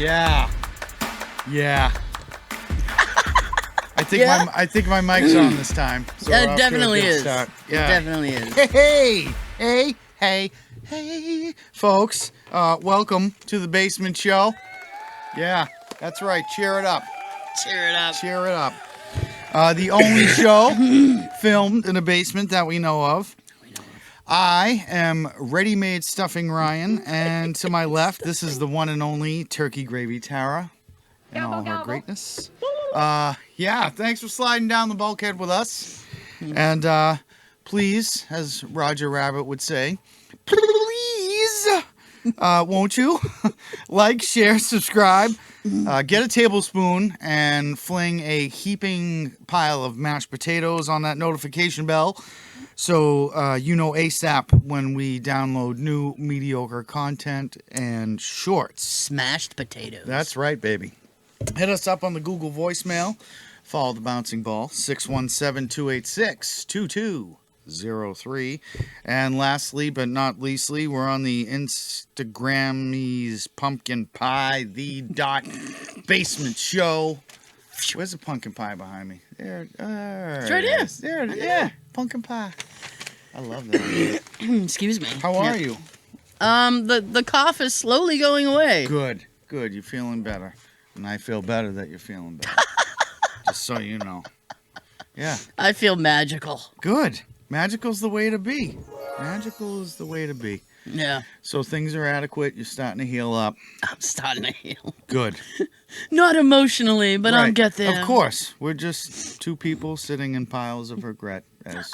Yeah. I think my mic's on this time. So It definitely is. Yeah. It definitely is. Hey, folks. Welcome to the Basement Show. Yeah, that's right. Cheer it up. Cheer it up. Cheer it up. The only show filmed in a basement that we know of. I am Ready-Made Stuffing Ryan, and to my left, this is the one and only Turkey Gravy Tara in all her greatness. Yeah, thanks for sliding down the bulkhead with us. And please, as Roger Rabbit would say, please, won't you like, share, subscribe, get a tablespoon, and fling a heaping pile of mashed potatoes on that notification bell. So you know ASAP when we download new mediocre content and shorts. Smashed potatoes. That's right, baby. Hit us up on the Google voicemail. Follow the bouncing ball, 617-286-2203. And lastly, but not leastly, we're on the Instagrammies pumpkin pie, the.basementshow. Where's the pumpkin pie behind me? There. It's right here. There it is. Yeah, pumpkin pie. I love that. Excuse me. How are you? The cough is slowly going away. Good. You're feeling better. And I feel better that you're feeling better. Just so you know. Yeah. I feel magical. Good. Magical's the way to be. Magical is the way to be. Yeah. So things are adequate. You're starting to heal up. I'm starting to heal. Good. Not emotionally, but I'll get there. Of course. We're just two people sitting in piles of regret as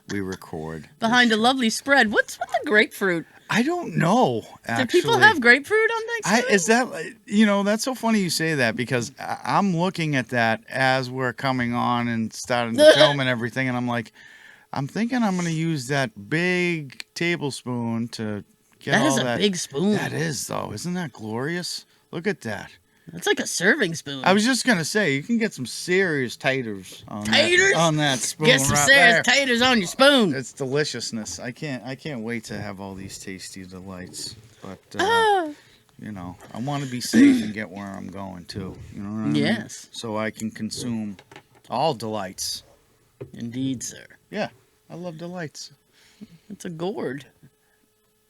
we record. Behind a lovely spread. What's with the grapefruit? I don't know, actually. Do people have grapefruit on Thanksgiving? That's so funny you say that, because I'm looking at that as we're coming on and starting to film and everything, and I'm like, I'm thinking I'm going to use that big tablespoon to get all that. That is a big spoon. That is, though. Isn't that glorious? Look at that. It's like a serving spoon. I was just going to say, you can get some serious taters on that spoon. Get some serious taters on your spoon. It's deliciousness. I can't wait to have all these tasty delights. But, you know, I want to be safe and get where I'm going, too. You know what I mean? Yes. So I can consume all delights. Indeed, sir. Yeah, I love delights. It's a gourd.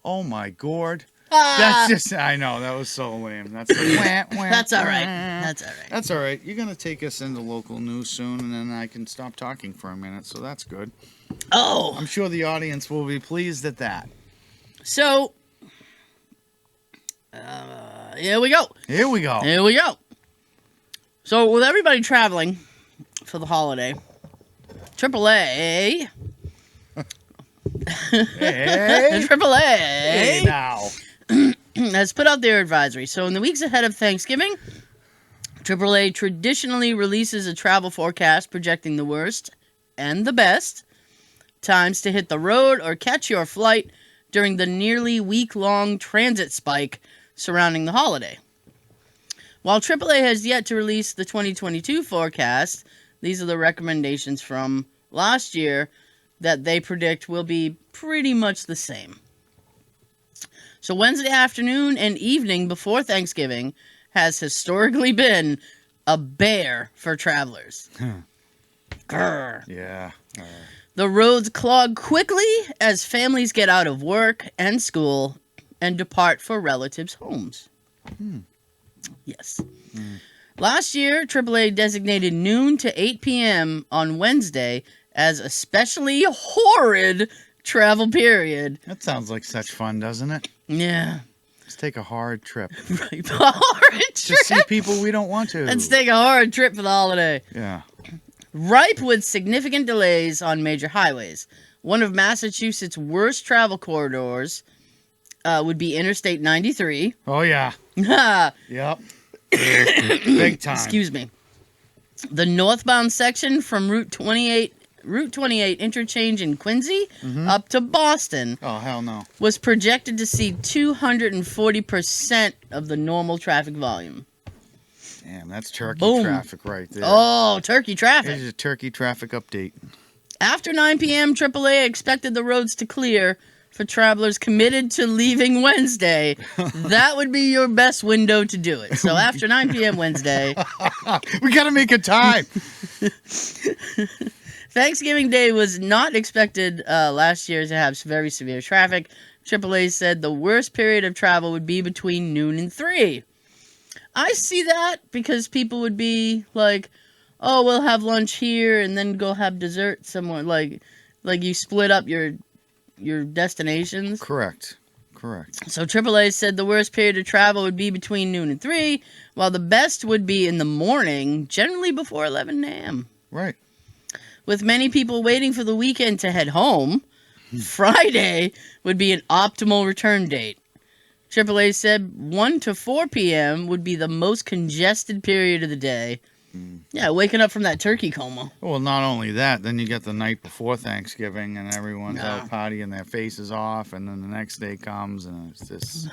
Oh, my gourd. That's just, I know, that was so lame. That's That's all right. That's all right. You're going to take us into local news soon, and then I can stop talking for a minute, so that's good. Oh. I'm sure the audience will be pleased at that. So, here we go. Here we go. So, with everybody traveling for the holiday, AAA. Hey. AAA. Hey, now. Has put out their advisory. So in the weeks ahead of Thanksgiving, AAA traditionally releases a travel forecast projecting the worst and the best times to hit the road or catch your flight during the nearly week-long transit spike surrounding the holiday. While AAA has yet to release the 2022 forecast, these are the recommendations from last year that they predict will be pretty much the same. So Wednesday afternoon and evening before Thanksgiving has historically been a bear for travelers. Grr. Yeah. The roads clog quickly as families get out of work and school and depart for relatives' homes. Yes. Last year, AAA designated noon to 8 p.m. on Wednesday as especially horrid travel period. That sounds like such fun, doesn't it? Yeah. Let's take a hard trip. Right. A horrid trip. To see people we don't want to. Let's take a hard trip for the holiday. Yeah. Ripe with significant delays on major highways. One of Massachusetts' worst travel corridors would be Interstate 93. Oh, yeah. Yep. Big time. Excuse me. The northbound section from Route 28 interchange in Quincy up to Boston. Oh, hell no. Was projected to see 240% of the normal traffic volume. Damn, that's turkey Boom. traffic right there. Oh, turkey traffic. Here's a turkey traffic update. After 9 p.m., AAA expected the roads to clear for travelers committed to leaving Wednesday, that would be your best window to do it. So after 9 p.m. Wednesday. We got to make a time. Thanksgiving Day was not expected last year to have very severe traffic. AAA said the worst period of travel would be between noon and 3. I see that because people would be like, oh, we'll have lunch here and then go have dessert somewhere. Like you split up your destinations. Correct. So AAA said the worst period of travel would be between noon and 3, while the best would be in the morning, generally before 11 a.m. Right. With many people waiting for the weekend to head home, Friday would be an optimal return date. AAA said 1 to 4 p.m. would be the most congested period of the day. Yeah, waking up from that turkey coma. Well, not only that, then you get the night before Thanksgiving and everyone's out partying their faces off, and then the next day comes and it's just...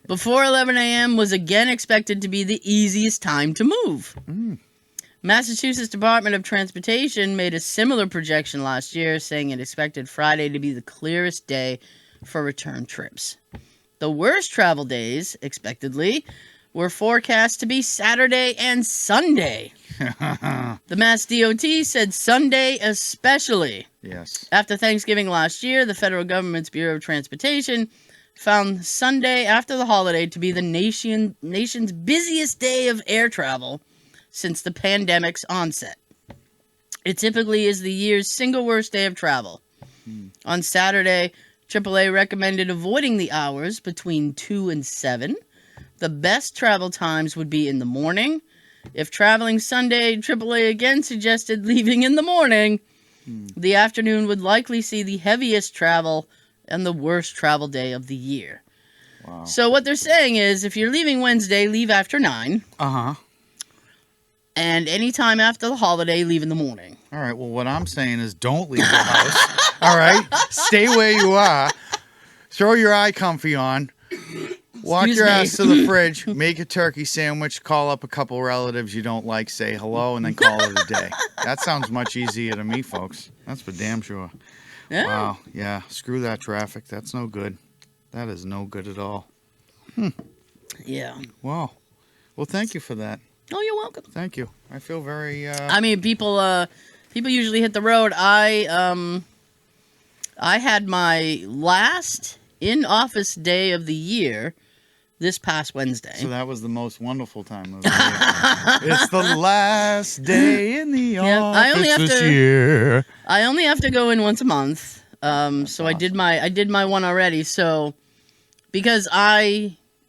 Before 11 a.m. was again expected to be the easiest time to move. Massachusetts Department of Transportation made a similar projection last year, saying it expected Friday to be the clearest day for return trips. The worst travel days, expectedly, were forecast to be Saturday and Sunday. The Mass DOT said Sunday especially. Yes. After Thanksgiving last year, the federal government's Bureau of Transportation found Sunday after the holiday to be the nation's busiest day of air travel since the pandemic's onset. It typically is the year's single worst day of travel. On Saturday, AAA recommended avoiding the hours between 2 and 7. The best travel times would be in the morning. If traveling Sunday, AAA again suggested leaving in the morning. The afternoon would likely see the heaviest travel and the worst travel day of the year. Wow. So what they're saying is, if you're leaving Wednesday, leave after 9. And anytime after the holiday, leave in the morning. All right, well, what I'm saying is don't leave the house. All right? Stay where you are. Throw your eye comfy on. Walk your ass to the fridge, make a turkey sandwich, call up a couple relatives you don't like, say hello, and then call it a day. That sounds much easier to me, folks. That's for damn sure. Yeah. Wow, yeah, screw that traffic. That's no good. That is no good at all. Yeah. Wow. Well, thank you for that. Oh, you're welcome. Thank you. I feel very... I mean, people usually hit the road. I had my last in-office day of the year this past Wednesday. So that was the most wonderful time of the year. It's the last day in the office this year. I only have to go in once a month. So awesome. I did my one already. So because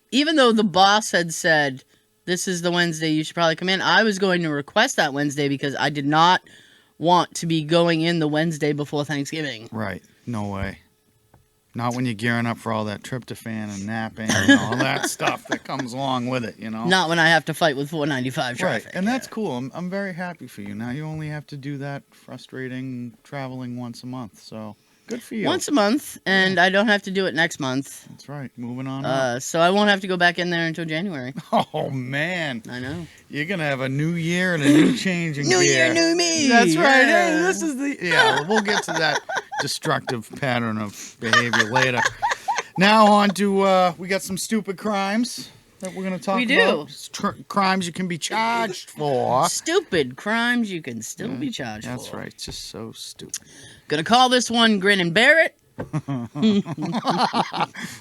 even though the boss had said this is the Wednesday you should probably come in, I was going to request that Wednesday because I did not want to be going in the Wednesday before Thanksgiving. Right. No way. Not when you're gearing up for all that tryptophan and napping and all that stuff that comes along with it, you know? Not when I have to fight with 495 traffic. Right, and that's cool. I'm very happy for you. Now you only have to do that frustrating traveling once a month, so good for you. Once a month, and I don't have to do it next month. That's right. Moving on. So I won't have to go back in there until January. Oh, man. I know. You're going to have a new year and a new change in New gear. year, new me. That's right. Yeah. Hey, this is the... Yeah, we'll get to that destructive pattern of behavior later. Now on to... we got some stupid crimes that we're going to talk about. We do. Crimes you can be charged for. Stupid crimes you can still be charged for. That's right. Just so stupid. Gonna call this one Grin and Bear It.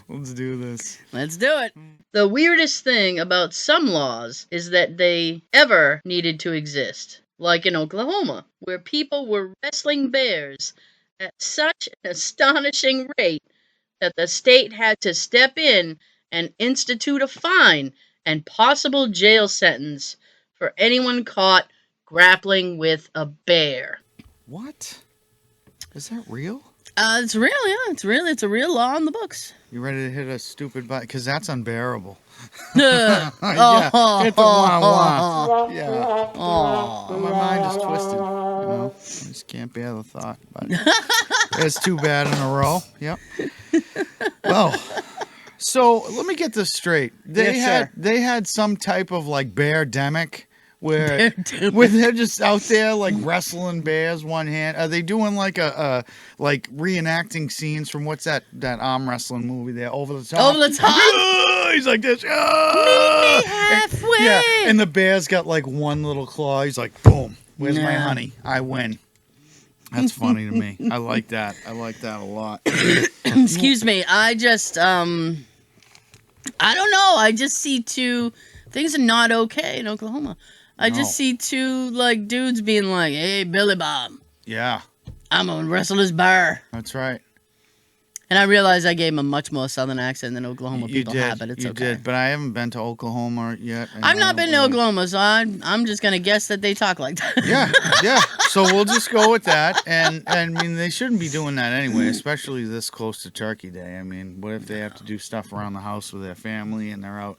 Let's do this. Let's do it. The weirdest thing about some laws is that they ever needed to exist. Like in Oklahoma, where people were wrestling bears at such an astonishing rate that the state had to step in and institute a fine and possible jail sentence for anyone caught grappling with a bear. What? Is that real? It's real, yeah. It's real. It's a real law in the books. You ready to hit a stupid button? Because that's unbearable. Yeah, hit the wah-wah. Yeah. Oh, my mind is twisted. You know, I just can't bear the thought. But there's two bad in a row. Yep. Well, so let me get this straight. They had some type of like bear-demic where they're just out there like wrestling bears one hand. Are they doing like a like reenacting scenes from what's that arm wrestling movie there, Over the Top? Over the Top? He's like this. Meet me halfway. Yeah, and the bear's got like one little claw. He's like, boom, where's my Yeah. honey? I win. That's funny to me. I like that. I like that a lot. Excuse me. I just, I don't know. I just see things are not okay in Oklahoma. I just see two, like, dudes being like, hey, Billy Bob, Yeah, I'm going to wrestle this bear. that's right. And I realized I gave him a much more southern accent than Oklahoma You people did. have, but it's you okay. did. But I haven't been to Oklahoma yet. and I've I not don't been to really- Oklahoma, so I'm just going to guess that they talk like that. Yeah. So we'll just go with that. And I mean, they shouldn't be doing that anyway, especially this close to Turkey Day. I mean, what if they have to do stuff around the house with their family and they're out?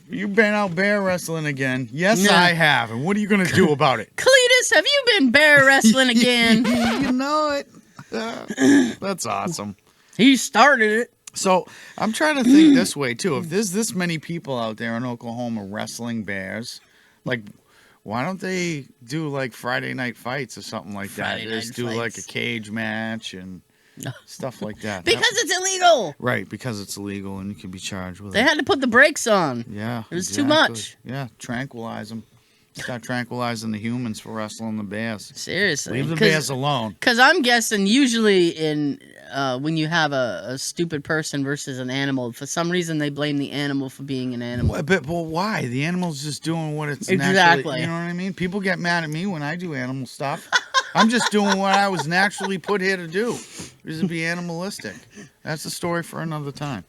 You've been out bear wrestling again. Yes, Yeah. I have. And what are you going to do about it? Cletus, have you been bear wrestling again? You know it. That's awesome. He started it. So I'm trying to think this way too. If there's this many people out there in Oklahoma wrestling bears, like, why don't they do like Friday night fights or something like Friday that? night Just do fights. like a cage match and stuff like that. Because it's illegal. Right, because it's illegal and you can be charged with They it. had to put the brakes on. Yeah, It was too much. Yeah, tranquilize them. Start tranquilizing the humans for wrestling the bears. Seriously. Leave the bears alone. Because I'm guessing usually when you have a stupid person versus an animal, for some reason they blame the animal for being an animal. But why? The animal's just doing what it's Exactly. naturally. You know what I mean? People get mad at me when I do animal stuff. I'm just doing what I was naturally put here to do, which is to be animalistic. That's a story for another time.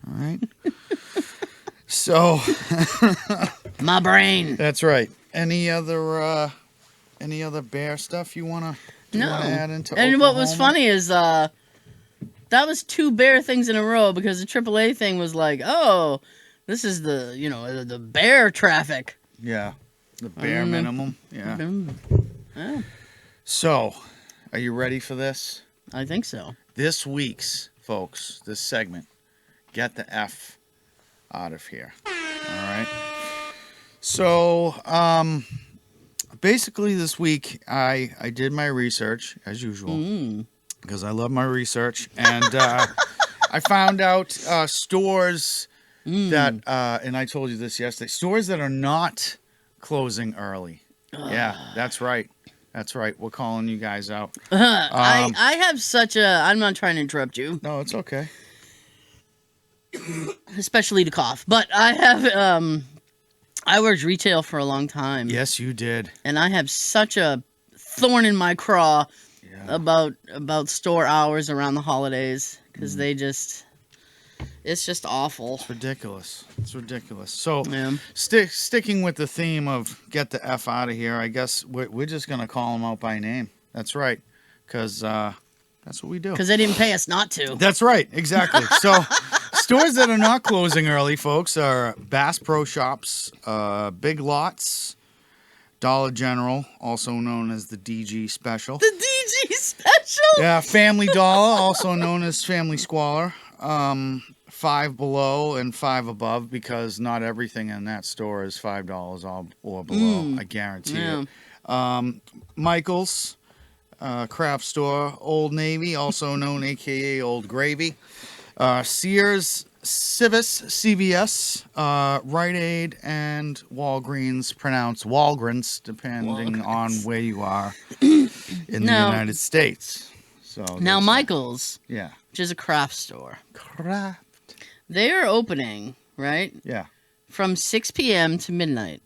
All right. So My brain. that's right. Any other bear stuff you wanna add into? And what was Oklahoma? funny is that was two bear things in a row because the AAA thing was like, oh, this is the bear traffic. Yeah, the bare minimum. Yeah. Yeah, So, are you ready for this? I think so. This week's, folks, this segment, get the F out of here. All right. So, basically this week I did my research as usual because I love my research, and I found out stores that and I told you this yesterday, stores that are not closing early. Yeah, that's right. That's right. We're calling you guys out. I have such a. I'm not trying to interrupt you, No, it's okay. especially to cough, but I have. I worked retail for a long time. Yes, you did. And I have such a thorn in my craw Yeah. about store hours around the holidays because it's just awful. It's ridiculous. It's ridiculous. So, Yeah. sticking with the theme of get the F out of here, I guess we're just going to call them out by name. That's right. Because that's what we do. Because they didn't pay us not to. That's right. Exactly. So, stores that are not closing early, folks, are Bass Pro Shops, Big Lots, Dollar General, also known as the DG Special. The DG special. Yeah, Family Dollar, also known as Family Squalor. Five Below and Five Above, because not everything in that store is $5 or below. I guarantee it. Michael's Craft Store, Old Navy, also known AKA Old Gravy. Sears, Civis, CVS, Rite Aid, and Walgreens, pronounced Walgreens, depending on where you are in the United States. So Now, there's Michael's, that. Yeah. which is a craft store, Craft. they are opening, right, Yeah. from 6 p.m. to midnight.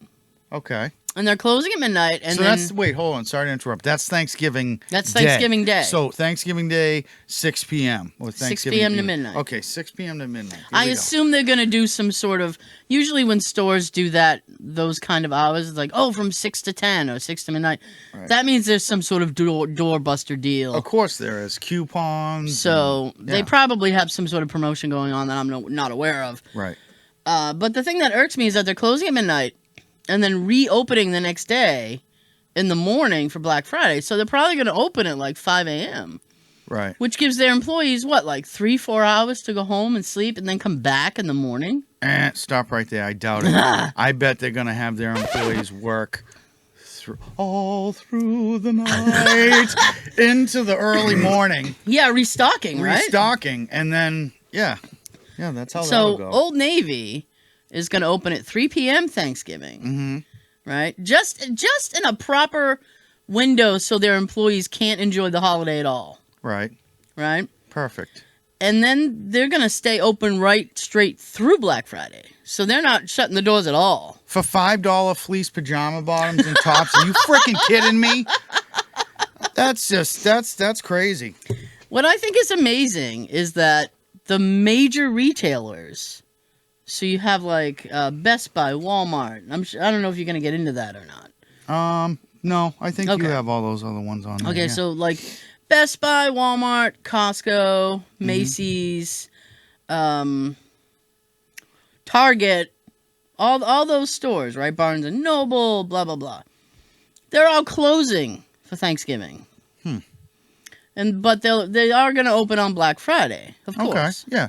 Okay. And they're closing at midnight. And So then wait, hold on. Sorry to interrupt. That's Thanksgiving That's Thanksgiving Day. So Thanksgiving Day, 6 p.m. Or 6 p.m. to midnight. Okay, 6 p.m. to midnight. Here I we go. assume they're going to do some sort of. Usually, when stores do those kind of hours, it's like, oh, from 6 to 10 or 6 to midnight. Right. That means there's some sort of doorbuster deal. Of course there is. Coupons. So and- they yeah. probably have some sort of promotion going on that I'm not aware of. Right. But the thing that irks me is that they're closing at midnight and then reopening the next day in the morning for Black Friday. So they're probably going to open at like 5 a.m., Right. which gives their employees, what, like 3-4 hours to go home and sleep and then come back in the morning? Stop right there. I doubt it. I bet they're going to have their employees work all through the night into the early morning. Yeah, restocking, right? Restocking. And then, yeah, that's how that'll go. So, Old Navy is going to open at 3 p.m. Thanksgiving, Mm-hmm. right? Just in a proper window so their employees can't enjoy the holiday at all. Right. Perfect. And then they're going to stay open right straight through Black Friday. So they're not shutting the doors at all. For $5 fleece pajama bottoms and tops, are you freaking kidding me? That's crazy. What I think is amazing is that the major retailers, so you have like Best Buy, Walmart. I don't know if you're going to get into that or not. No, I think you have all those other ones on there. Okay, yeah. so like Best Buy, Walmart, Costco, Macy's, Target, all those stores, right? Barnes and Noble, blah blah blah. They're all closing for Thanksgiving. But they are going to open on Black Friday, of course. Okay,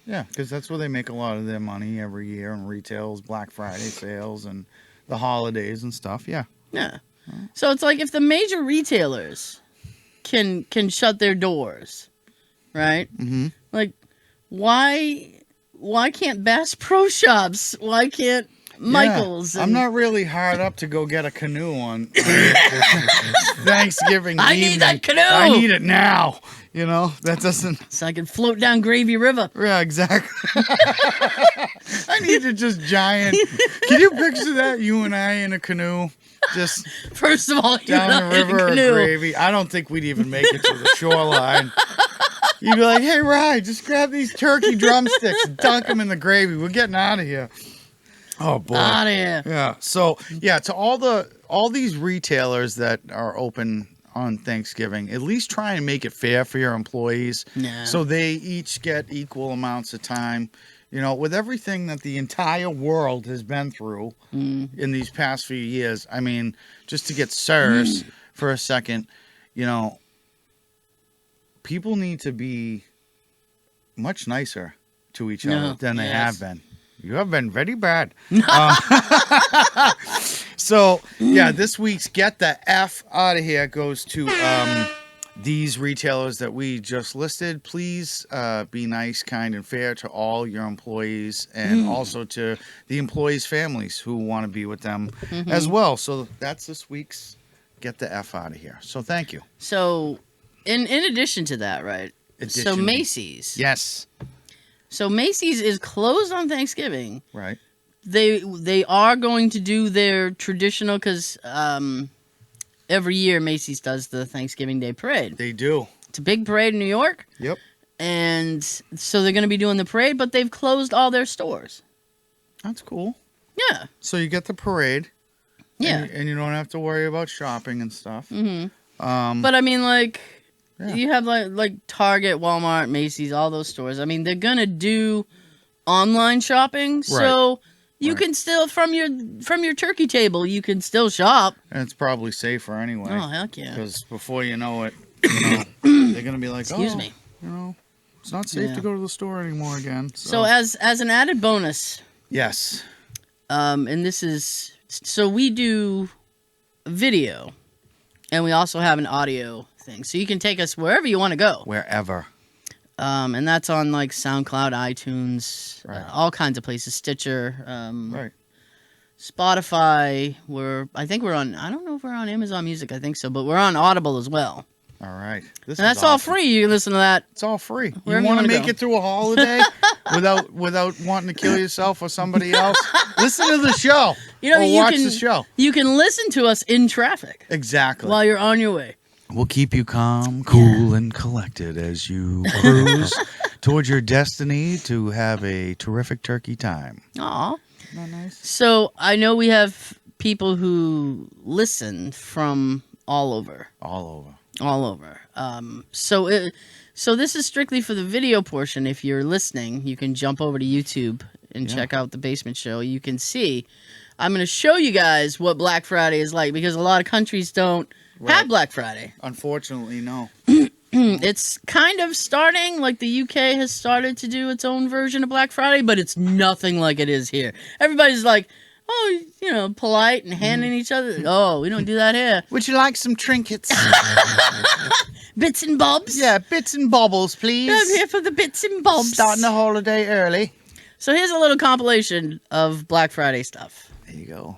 yeah, because that's where they make a lot of their money every year in retails, Black Friday sales, and the holidays and stuff. Yeah. So it's like if the major retailers can shut their doors, right? Mm-hmm. Like, why can't Bass Pro Shops? Why can't Michael's? I'm not really hard up to go get a canoe on Thanksgiving I evening. need that canoe. I need it now. You know, that doesn't... So I can float down Gravy River. Yeah, exactly. I need to just giant... Can you picture that? You and I in a canoe? Just First of all, down the river of Gravy. I don't think we'd even make it to the shoreline. You'd be like, hey, Rye, just grab these turkey drumsticks and dunk them in the gravy. We're getting out of here. Oh, boy. Out of here. Yeah. So, yeah, to all these retailers that are open on Thanksgiving, at least try and make it fair for your employees so they each get equal amounts of time. You know, with everything that the entire world has been through in these past few years, I mean, just to get serious for a second, you know, people need to be much nicer to each other than they have been. You have been very bad. So, yeah, this week's Get the F Out of Here goes to these retailers that we just listed. Please be nice, kind, and fair to all your employees and also to the employees' families who want to be with them as well. So that's this week's Get the F Out of Here. So thank you. So in addition to that, right? So Macy's. Yes. So Macy's is closed on Thanksgiving. Right. They are going to do their traditional, because every year Macy's does the Thanksgiving Day parade. They do. It's a big parade in New York. Yep. And so they're going to be doing the parade, but they've closed all their stores. That's cool. Yeah. So you get the parade. Yeah. And you don't have to worry about shopping and stuff. Mm-hmm. But I mean, like, you have like Target, Walmart, Macy's, all those stores. I mean, they're going to do online shopping. So you can still, from your turkey table, you can still shop. And it's probably safer anyway. Oh, heck yeah. Because before you know it, they're going to be like, excuse me. You know, it's not safe to go to the store anymore again. So as an added bonus. Yes. And this is, so we do video and we also have an audio thing. So you can take us wherever you want to go. Wherever. And that's on like SoundCloud, iTunes, all kinds of places, Stitcher, Spotify. I think we're on, I don't know if we're on Amazon Music, I think so, but we're on Audible as well. All right. And that's all free. You can listen to that. It's all free. You want to make it through a holiday without wanting to kill yourself or somebody else? Listen to the show. Watch the show. You can listen to us in traffic. Exactly. While you're on your way. We'll keep you calm, cool, and collected as you cruise towards your destiny to have a terrific turkey time. Aw. Isn't that nice? So I know we have people who listen from all over. All over. So this is strictly for the video portion. If you're listening, you can jump over to YouTube and check out The Basement Show. You can see. I'm going to show you guys what Black Friday is like because a lot of countries don't have Black Friday. Unfortunately, no. It's kind of starting, like the UK has started to do its own version of Black Friday, but it's nothing like it is here. Everybody's like, oh, polite and handing each other. Oh, we don't do that here. Would you like some trinkets? Bits and bobs. Yeah, bits and bobbles, please. I'm here for the bits and bobs. Starting the holiday early. So here's a little compilation of Black Friday stuff. There you go.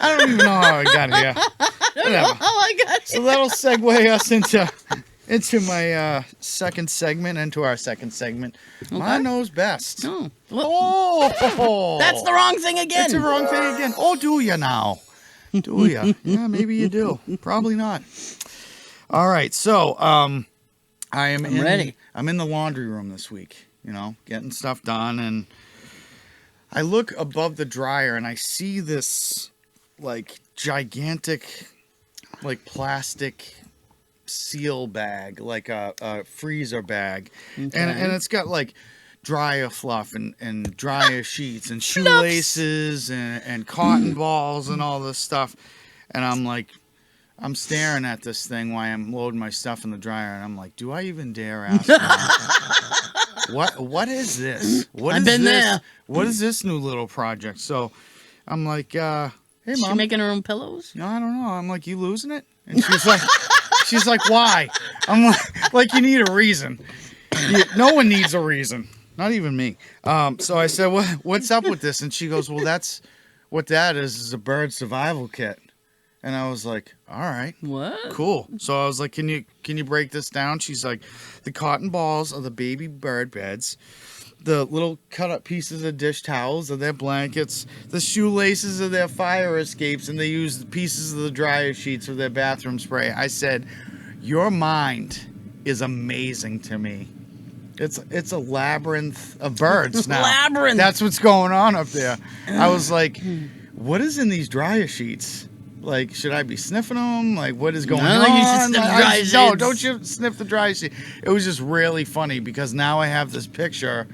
I don't even know how I got here. Whatever. Oh my gosh. So that'll segue us into my second segment, into our second segment. My knows best. Oh. Oh, That's the wrong thing again. It's the wrong thing again. Oh, do you now? Do you? Yeah, maybe you do. Probably not. All right, so I'm ready. I'm in the laundry room this week. Getting stuff done, and I look above the dryer and I see this gigantic plastic seal bag, like a freezer bag, Okay. and it's got dryer fluff and dryer sheets and shoelaces and cotton balls and all this stuff, and I'm staring at this thing while I'm loading my stuff in the dryer, and I'm like, do I even dare ask? What is this? I've been there. What is this new little project? So I'm like, hey, Is Mom. she making her own pillows? No, I don't know. I'm like, you losing it? And she's like, why? I'm like, you need a reason. No one needs a reason. Not even me. So I said, what's up with this? And she goes, well, that's what that is a bird survival kit. And I was like, all right. What? Cool. So I was like, can you break this down? She's like, the cotton balls are the baby bird beds. the little cut up pieces of dish towels of their blankets, the shoelaces of their fire escapes, and they used pieces of the dryer sheets for their bathroom spray. I said, your mind is amazing to me. It's a labyrinth of birds now. Labyrinth. That's what's going on up there. I was like, what is in these dryer sheets? Like, should I be sniffing them? Like, what is going on? You should sniff the dryer sheets. No, don't you sniff the dryer sheet. It was just really funny because now I have this picture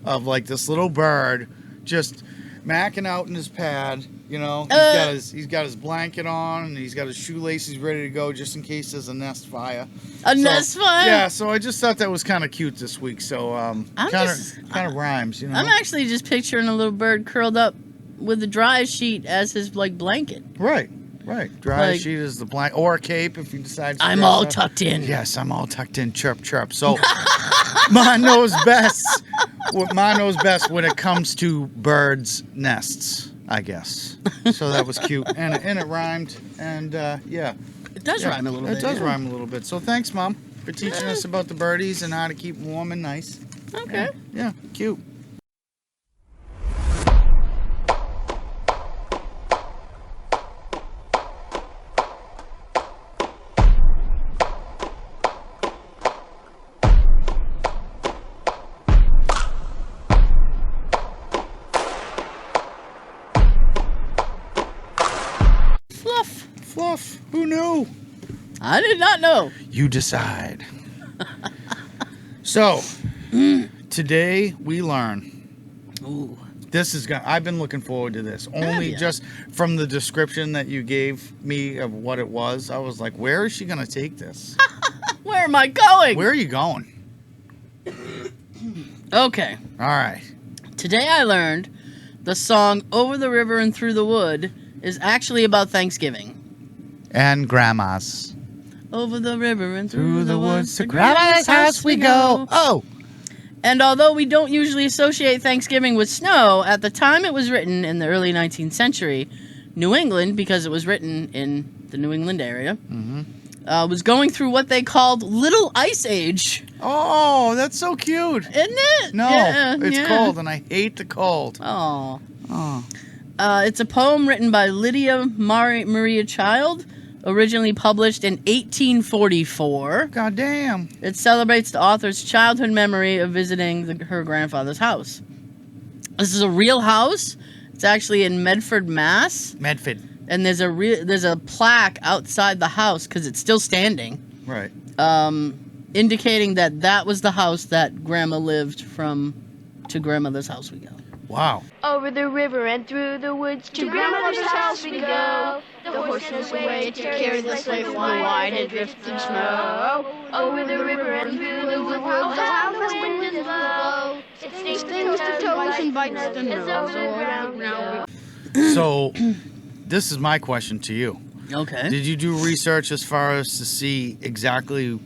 of like this little bird just macking out in his pad. You know, he's got his blanket on and he's got his shoelaces ready to go just in case there's a nest fire. Nest fire? Yeah, so I just thought that was kind of cute this week. So kind of rhymes, you know. I'm actually just picturing a little bird curled up with the dry sheet as his like blanket. Right. Dry sheet is the blanket, or a cape if you decide to. I'm all tucked in. Yes, I'm all tucked in. Chirp, chirp. So Ma knows best. Ma knows best when it comes to birds' nests, I guess. So that was cute, and it rhymed, and yeah. It does rhyme a little bit. It does rhyme a little bit. So thanks, Mom, for teaching us about the birdies and how to keep them warm and nice. Okay. Yeah, cute. Fluff. Who knew? I did not know. You decide. So, today we learn. Ooh. This is I've been looking forward to this. Only just from the description that you gave me of what it was, I was like, where is she going to take this? Where am I going? Where are you going? Okay. All right. Today I learned the song Over the River and Through the Wood is actually about Thanksgiving. And grandmas. Over the river and through the woods to grandma's house we go. Oh. And although we don't usually associate Thanksgiving with snow, at the time it was written in the early 19th century, New England, because it was written in the New England area, was going through what they called Little Ice Age. Oh, that's so cute. Isn't it? No, yeah, it's cold, and I hate the cold. Oh. Oh. It's a poem written by Lydia Maria Child, originally published in 1844. God damn. It celebrates the author's childhood memory of visiting her grandfather's house. This is a real house. It's actually in Medford, Mass. Medford. And there's a plaque outside the house because it's still standing. Right. Indicating that was the house that Grandma lived from. To grandmother's house we go. Wow. Over the river and through the woods to grandmother's house we go. The horses wait to carry the sleigh through the wide and drifting snow. Over the river and through the woods, oh how the wind is blow. It stings the toes and bites the nose. Around we go. So, this is my question to you. Okay. Did you do research as far as to see exactly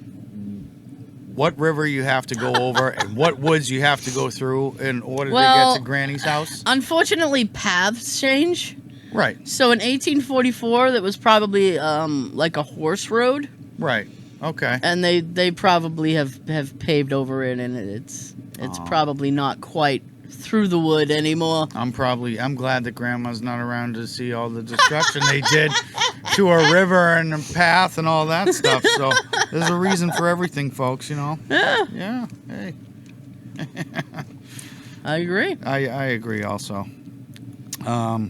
what river you have to go over and what woods you have to go through in order to get to Granny's house? Unfortunately, paths change. Right. So in 1844, that was probably like a horse road. Right. Okay. And they probably have paved over it, and it's probably not quite through the wood anymore. I'm glad that Grandma's not around to see all the destruction they did to a river and a path and all that stuff. So there's a reason for everything, folks, you know. Yeah. Yeah. Hey. I agree. I agree also. That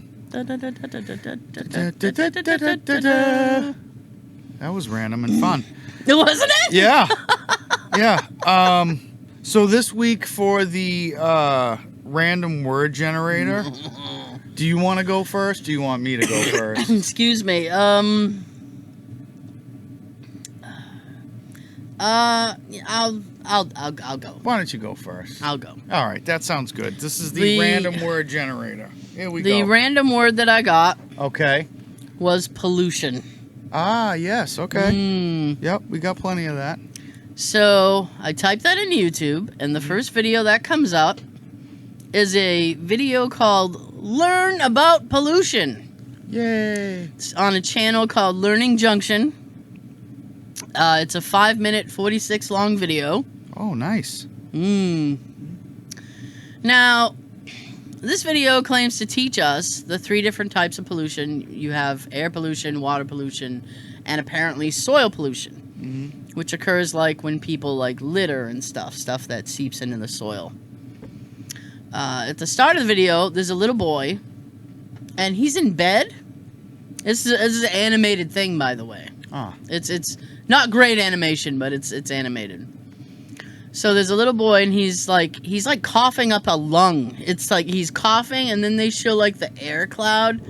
was random and fun. Wasn't it? Yeah. Yeah. So this week for the random word generator, do you want to go first? Do you want me to go first? Excuse me. I'll go. Why don't you go first? I'll go. All right, that sounds good. This is the random word generator. Here we go. The random word that I got Okay. was pollution. Ah, yes. Okay. Mm. Yep, we got plenty of that. So I typed that into YouTube, and the first video that comes up is a video called Learn About Pollution. Yay. It's on a channel called Learning Junction. It's a 5-minute, 46 long video. Oh, nice. Now, this video claims to teach us the 3 different types of pollution. You have air pollution, water pollution, and apparently soil pollution, which occurs like when people like litter and stuff that seeps into the soil. At the start of the video, there's a little boy, and he's in bed. This is an animated thing, by the way. Oh. It's not great animation, but it's animated. So there's a little boy, and he's like coughing up a lung. It's like he's coughing, and then they show like the air cloud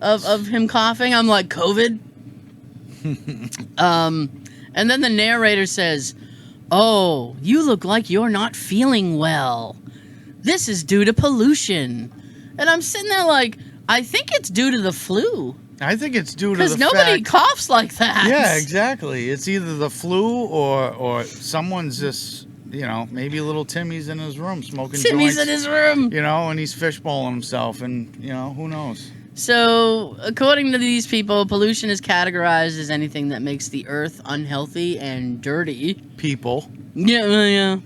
of him coughing. I'm like, COVID. And then the narrator says, "Oh, you look like you're not feeling well. This is due to pollution." And I'm sitting there like, I think it's due to the flu. I think it's due to the Because nobody coughs like that. Yeah, exactly. It's either the flu or someone's just, maybe little Timmy's in his room smoking Timmy's joints, in his room. and he's fishbowling himself, and, who knows? So, according to these people, pollution is categorized as anything that makes the earth unhealthy and dirty. People. Yeah.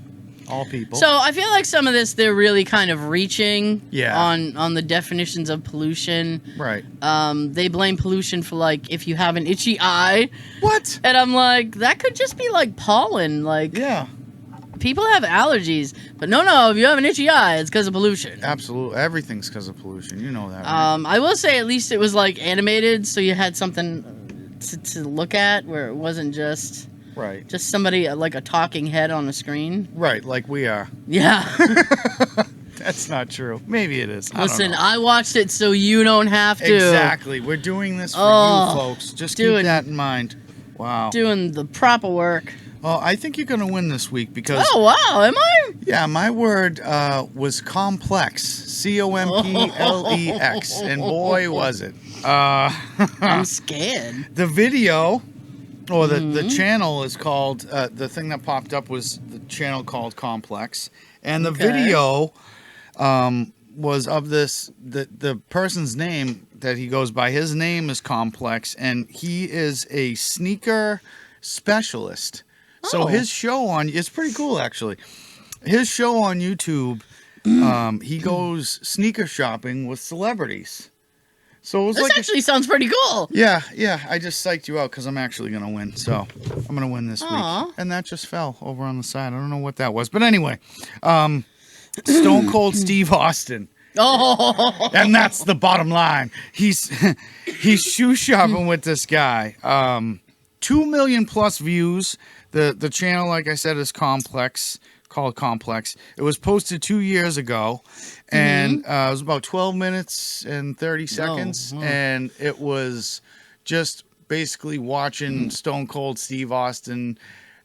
All people. So, I feel like some of this, they're really kind of reaching Yeah. on the definitions of pollution. Right. They blame pollution for, like, if you have an itchy eye. What? And I'm like, that could just be, like, pollen. Like, Yeah. people have allergies. But no, if you have an itchy eye, it's because of pollution. Absolutely. Everything's because of pollution. You know that, right? I will say at least it was, like, animated, so you had something to look at where it wasn't just Right. somebody, like a talking head on a screen. Right, like we are. Yeah. That's not true. Maybe it is. Listen, I don't know. I watched it so you don't have to. Exactly. We're doing this for Oh, you, folks. Just doing- keep that in mind. Wow. Doing the proper work. Well, I think you're going to win this week because, Oh, wow. Am I? yeah, my word was complex. Complex. And boy, was it. I'm scared. The video, or the channel is called, the thing that popped up was the channel called Complex. And the Okay. video was of the person's name that he goes by. His name is Complex, and he is a sneaker specialist. So Oh. his show it's pretty cool, actually. His show on YouTube, he goes sneaker shopping with celebrities. So it was This like actually sounds pretty cool. yeah. I just psyched you out because I'm actually going to win. So I'm going to win this Aw. week. And that just fell over on the side. I don't know what that was. But anyway, Stone Cold Steve Austin. Oh. And that's the bottom line. He's shoe shopping with this guy. 2 million plus views. The channel, like I said, is called Complex. It was posted 2 years ago, and it was about 12 minutes and 30 seconds, and it was just basically watching Stone Cold Steve Austin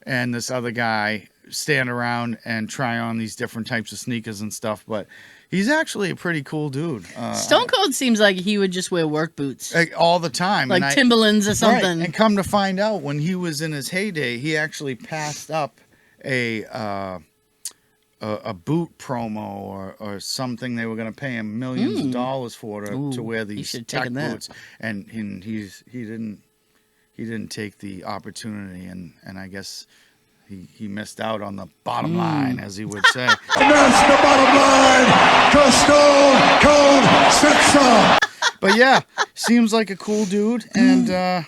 and this other guy stand around and try on these different types of sneakers and stuff, but he's actually a pretty cool dude. Stone Cold seems like he would just wear work boots. All the time. Like And Timberlands or something. Right. And come to find out, when he was in his heyday, he actually passed up a boot promo or something they were going to pay him millions of dollars for to wear these should have tech taken that. boots, and he didn't take the opportunity, and I guess he missed out on the bottom line, as he would say. And that's the bottom line, 'cause Stone Cold said so. But yeah, seems like a cool dude, and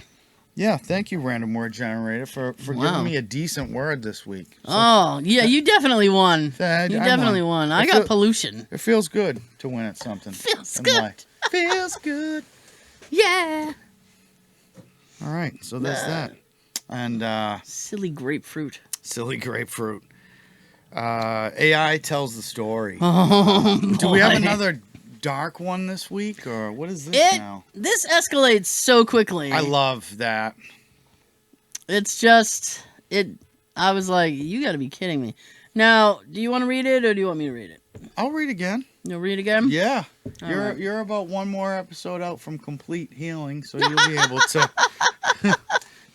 yeah, thank you, Random Word Generator, for Wow. giving me a decent word this week. So, Oh, yeah, you definitely won. I You definitely won. I It got feel- pollution. It feels good to win at something. Feels in good. life. Feels good. Yeah. All right, so there's that. And Silly grapefruit. silly grapefruit. AI tells the story. Oh, Do we have boy. another dark one this week, or what is this now? This escalates so quickly. I love that. It's just I was like, you got to be kidding me. Now, do you want to read it or do you want me to read it? I'll read again. You'll read again? Yeah, All you're right. you're about one more episode out from complete healing, so you'll be able to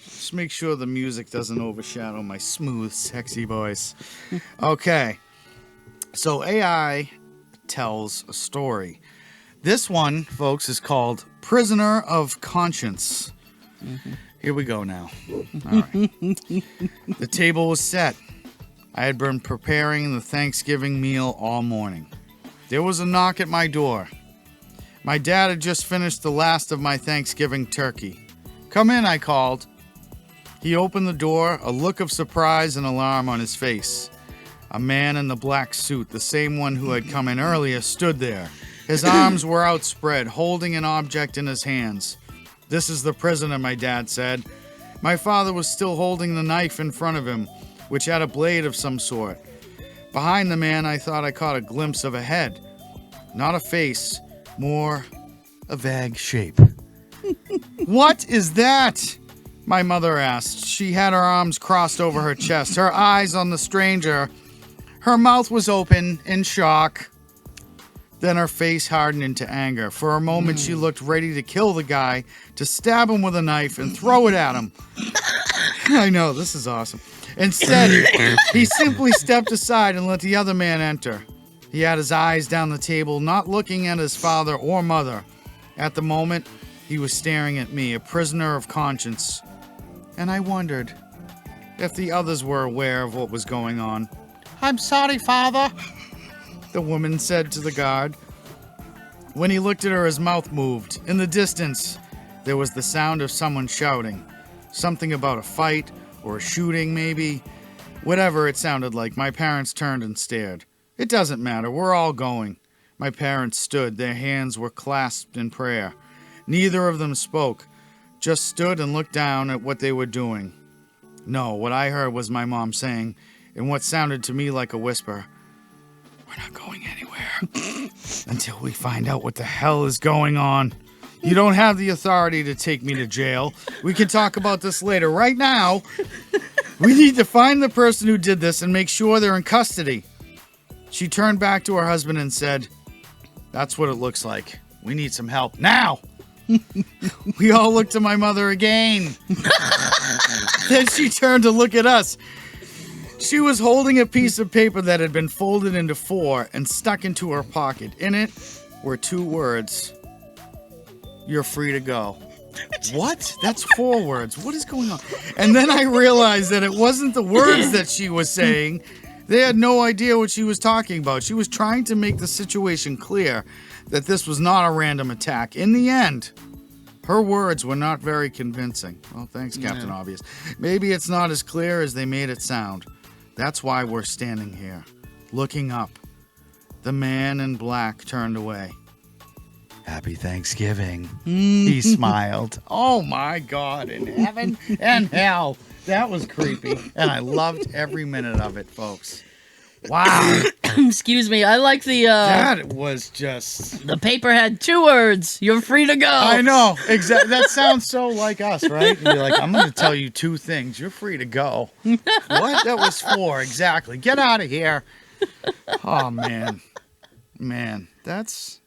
just make sure the music doesn't overshadow my smooth, sexy voice. Okay, so AI tells a story. This one, folks, is called "Prisoner of Conscience." Here we go now. All right. The table was set. I had been preparing the Thanksgiving meal all morning. There was a knock at my door. My dad had just finished the last of my Thanksgiving turkey. "Come in," I called. He opened the door, a look of surprise and alarm on his face. A man in the black suit, the same one who had come in earlier, stood there. His arms were outspread, holding an object in his hands. "This is the prisoner," my dad said. My father was still holding the knife in front of him, which had a blade of some sort. Behind the man, I thought I caught a glimpse of a head. Not a face, more a vague shape. "What is that?" my mother asked. She had her arms crossed over her chest, her eyes on the stranger. Her mouth was open in shock. Then her face hardened into anger. For a moment, she looked ready to kill the guy, to stab him with a knife and throw it at him. I know, this is awesome. Instead, he simply stepped aside and let the other man enter. He had his eyes down the table, not looking at his father or mother. At the moment, he was staring at me, a prisoner of conscience. And I wondered if the others were aware of what was going on. "I'm sorry, Father," the woman said to the guard. When he looked at her, his mouth moved. In the distance, there was the sound of someone shouting. Something about a fight or a shooting, maybe. Whatever it sounded like, my parents turned and stared. "It doesn't matter, we're all going." My parents stood, their hands were clasped in prayer. Neither of them spoke, just stood and looked down at what they were doing. No, what I heard was my mom saying, in what sounded to me like a whisper, "We're not going anywhere until we find out what the hell is going on. You don't have the authority to take me to jail. We can talk about this later. Right now, we need to find the person who did this and make sure they're in custody." She turned back to her husband and said, "That's what it looks like. We need some help now." We all looked at my mother again. Then she turned to look at us. She was holding a piece of paper that had been folded into 4 and stuck into her pocket. In it were 2 words. "You're free to go." What? That's 4 words. What is going on? And then I realized that it wasn't the words that she was saying. They had no idea what she was talking about. She was trying to make the situation clear that this was not a random attack. In the end, her words were not very convincing. Well, thanks, Captain Obvious. Maybe it's not as clear as they made it sound. That's why we're standing here, looking up. The man in black turned away. "Happy Thanksgiving," he smiled. Oh my God, in heaven and hell. That was creepy, and I loved every minute of it, folks. Wow. Excuse me. I like That was just... the paper had 2 words. "You're free to go." I know. Exactly. That sounds so like us, right? You're like, "I'm going to tell you 2 things. You're free to go." What? That was 4. Exactly. Get out of here. Oh, man. Man, that's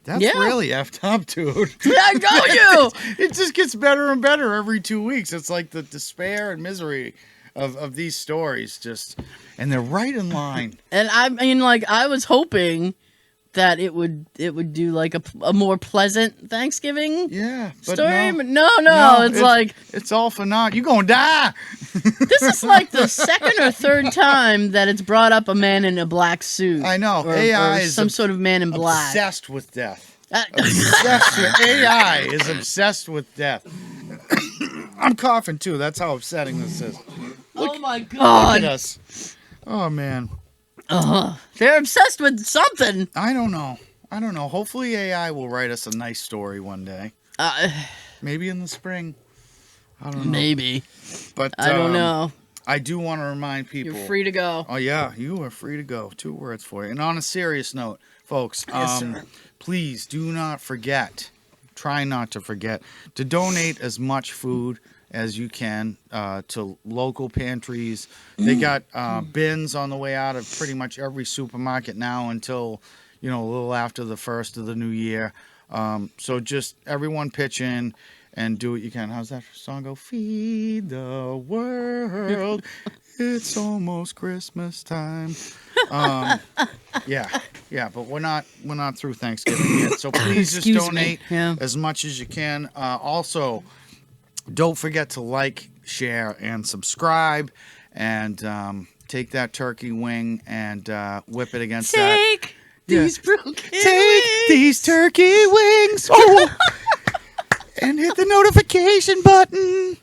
really effed up, dude. I know you. It just gets better and better every 2 weeks. It's like the despair and misery of these stories and they're right in line. And I mean, like, I was hoping that it would do like a more pleasant Thanksgiving but story. no. But no, it's like it's all for naught. You gonna die. this is like the 2nd or 3rd time that it's brought up a man in a black suit. I know. Or, AI or is some sort of man in black. Obsessed with death. AI is obsessed with death. I'm coughing too. That's how upsetting this is. Oh my Look God. at us. Oh man. They're obsessed with something. I don't know. Hopefully AI will write us a nice story one day. Maybe in the spring. I don't know. Maybe. But I don't know. I do want to remind people. You're free to go. Oh yeah, you are free to go. 2 words for you. And on a serious note, folks, Yes, sir. please do not forget. Try not to forget to donate as much food as you can to local pantries. They got bins on the way out of pretty much every supermarket now until, a little after the 1st of the new year. So just everyone pitch in and do what you can. How's that song go? Feed the world. It's almost Christmas time. Yeah, but we're not through Thanksgiving yet. So please just donate as much as you can. Also, don't forget to like, share, and subscribe, and take that turkey wing and whip it against that. these broken Take wings. these turkey wings. Oh, and hit the notification button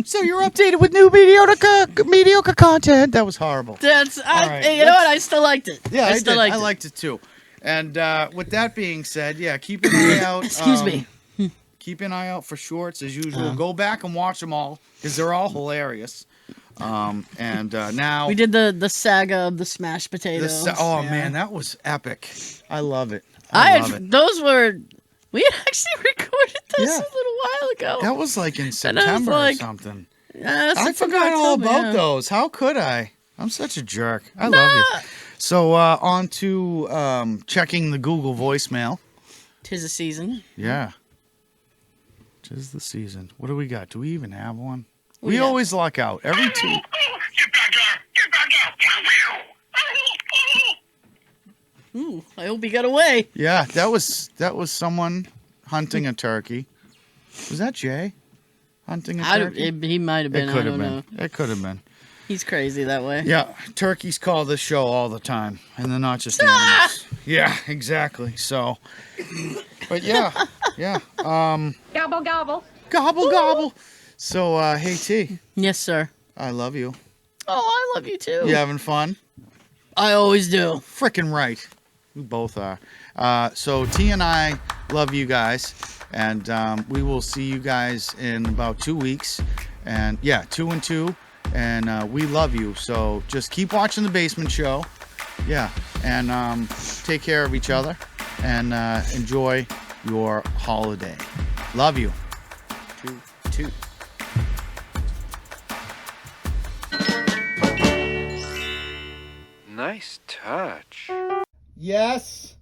so you're updated with new mediocre content. That was horrible. That's All right, you know what? I still liked it. Yeah, I still did. liked I it. liked it too. And with that being said, yeah, keep an eye out. Excuse me. Keep an eye out for shorts as usual. Go back and watch them all because they're all hilarious. And now We did the saga of the smashed potatoes. oh Yeah. man, that was epic. I love it. I love had, it. those were we had actually recorded this Yeah. a little while ago. That was like in And I was September like, or something. Yeah, I September, forgot all October, about yeah. those. How could I? I'm such a jerk. I love you. So on to checking the Google voicemail. 'Tis a season. Yeah. 'Tis the season. What do we got? Do we even have one? We We have- always luck out. Every two. Ooh, I hope he got away. Yeah, that was someone hunting a turkey. Was that Jay hunting a turkey? He might have been. It I could have don't been. know. It could have been. He's crazy that way. Yeah, turkeys call this show all the time, and they're not just animals. Yeah, exactly. So, but yeah. Gobble, gobble. Gobble gobble. So, hey T, Yes, sir. I love you. Oh, I love you too. You having fun? I always do. Frickin' right. We both are. So T and I love you guys, and we will see you guys in about 2 weeks. And yeah, 2 and 2, and we love you. So just keep watching the Basement Show. Yeah, and take care of each other, and enjoy your holiday. Love you. 2. Nice touch. Yes.